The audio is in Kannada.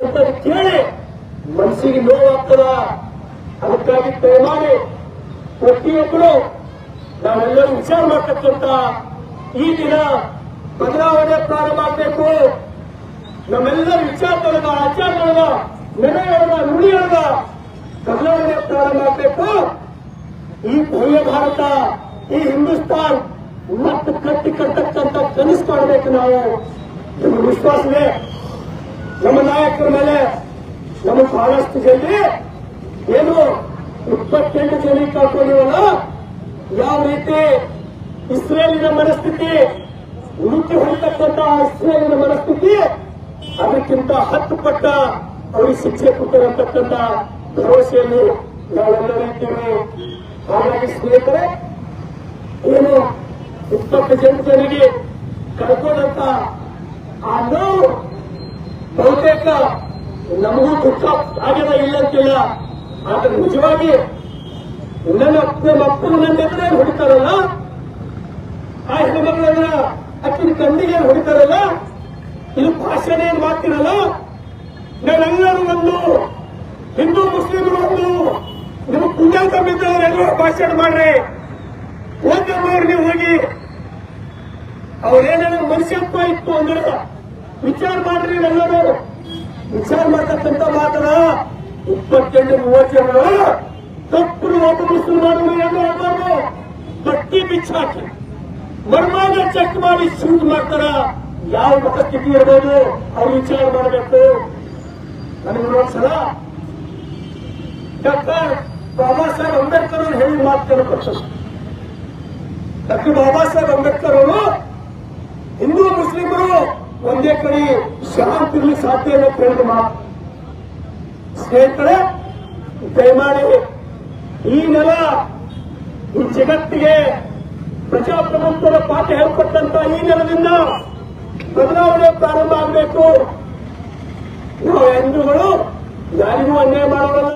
ಅಂತ ಕೇಳಿ ಮನಸ್ಸಿಗೆ ನೋವಾಗ್ತದ. ಅದಕ್ಕಾಗಿ ದಯಮಾಡಿ ಪ್ರತಿಯೊಬ್ಬರು ನಾವೆಲ್ಲರೂ ವಿಚಾರ ಮಾಡತಕ್ಕಂತ ಈ ದಿನ ಬದಲಾವಣೆ ಪ್ರಾರಂಭ ಆಗಬೇಕು. ನಮ್ಮೆಲ್ಲರ ವಿಚಾರದೊಳಗ, ಆಚಾರದೊಳಗ, ನಡೆಯೊಳಗ, ನುಡಿಯೊಳಗ ಬದಲಾವಣೆ ಪ್ರಾರಂಭ ಆಗಬೇಕು. ಈ ಭವ್ಯ ಭಾರತ, ಈ ಹಿಂದೂಸ್ತಾನ್ ಮತ್ತೆ ಕಟ್ಟಿ ಕಟ್ಟಕ್ಕಂತ ಕನಸು ಮಾಡಬೇಕು ನಾವು. ನಮಗೆ ವಿಶ್ವಾಸವೇ ನಮ್ಮ ನಾಯಕರ ಮೇಲೆ. ನಮಗೆ ಬಹಳಷ್ಟು ಜನ ಏನು 28 ಜನ ಕಳ್ಕೊಂಡಿವಲ್ಲ, ಯಾವ ರೀತಿ ಇಸ್ರೇಲಿನ ಮನಸ್ಥಿತಿ, ಉಳುಕಿ ಹೊರತಕ್ಕಂತ ಇಸ್ರೇಲಿನ ಮನಸ್ಥಿತಿ, ಅದಕ್ಕಿಂತ 10 ಪಟ್ಟ ಅವರಿಗೆ ಶಿಕ್ಷೆ ಕೊಟ್ಟಿರತಕ್ಕಂತ ಭರವಸೆಯಲ್ಲಿ ನಾವೆಲ್ಲರೂ ಇದ್ದೀವಿ. ಹಾಗಾಗಿ ಸ್ನೇಹಿತರೆ, ಏನು 28 ಜನರಿಗೆ ಕಳ್ಕೊಂಡಂತ ಆ ನೋವು ಬಹುತೇಕ ನಮಗೂ ದುಃಖ ಆಗ್ಯದ, ಇಲ್ಲಂತಿಲ್ಲ. ಆದ್ರೆ ನಿಜವಾಗಿ ನಮ್ಮ ಅಪ್ಪನ ನನ್ನ ಎದುರೇ ಹೊಡಿತಾರಲ್ಲ, ಆ ಹೆಣ್ಮಗಳನ್ನ ಅಕ್ಕಿನ ಕಣ್ಣಿಗೆ ಹೊಡಿತಾರಲ್ಲ, ಇದು ಭಾಷಣ ಏನ್ ಮಾಡ್ತಿರಲ್ಲ. ನಾವೆಲ್ಲರೂ ಒಂದು ಹಿಂದೂ ಮುಸ್ಲಿಮರು ಒಂದು ನಿಮಗೆ ಪೂಜಾ ಸಮಿತಿಯವರು ಎಲ್ಲರೂ ಭಾಷಣ ಮಾಡ್ರಿ. ಒಂದೊಂದು ನೀವು ಹೋಗಿ ಅವ್ರೇನೇನೋ ಮನುಷ್ಯತ್ವ ಇತ್ತು ಅಂದ್ರೆ ವಿಚಾರ ಮಾಡ್ರಿ. ಎಲ್ಲರೂ ವಿಚಾರ ಮಾಡ್ತಕ್ಕಂಥ ಮಾತನ 28-30 ಜನ ತಪ್ಪು ಒಬ್ಬ ಮುಸಲ್ಮಾನರು ಏನು ಹೇಳ್ಬಾರ್ದು. ಬಟ್ಟಿ ಬಿಚ್ಚಾಕಿ ಮರ್ಮಾಗ ಚೆಕ್ ಮಾಡಿ ಶೂಟ್ ಮಾಡ್ತಾರ. ಯಾವ ಮತಸ್ಥಿತಿ ಇರ್ಬೋದು ಅವ್ರು ವಿಚಾರ ಮಾಡಬೇಕು. ನನಗೆ ಒಂದ್ಸಲ ಡಾಕ್ಟರ್ ಬಾಬಾ ಸಾಹೇಬ್ ಅಂಬೇಡ್ಕರ್ ಅವರು ಹೇಳಿದ ಮಾತನ್ನು ಪಕ್ಷ ಡಾಕ್ಟರ್ ಬಾಬಾ ಸಾಹೇಬ್ ಅಂಬೇಡ್ಕರ್ ಅವರು ಹಿಂದೂ ಮುಸ್ಲಿಮರು ಒಂದೇ ಕಡೆ ಶಾಂತಿ ಇರಲಿ ಸಾಧ್ಯ ಇಲ್ಲ ಅಂತ ಹೇಳಿದ ಮಾತು. ಸ್ನೇಹಿತರೆ, ದಯಮಾಡಿ ಈ ನೆಲ ಈ ಜಗತ್ತಿಗೆ ಪ್ರಜಾಪ್ರಭುತ್ವದ ಪಾಠ ಹೇಳ್ಕೊಟ್ಟಂತ ಈ ನೆಲದಿಂದ ಬದಲಾವಣೆ ಪ್ರಾರಂಭ ಆಗಬೇಕು. ನಾವು ಹಿಂದೂಗಳು ಯಾರಿಗೂ ಅನ್ಯಾಯ ಮಾಡೋಲ್ಲ.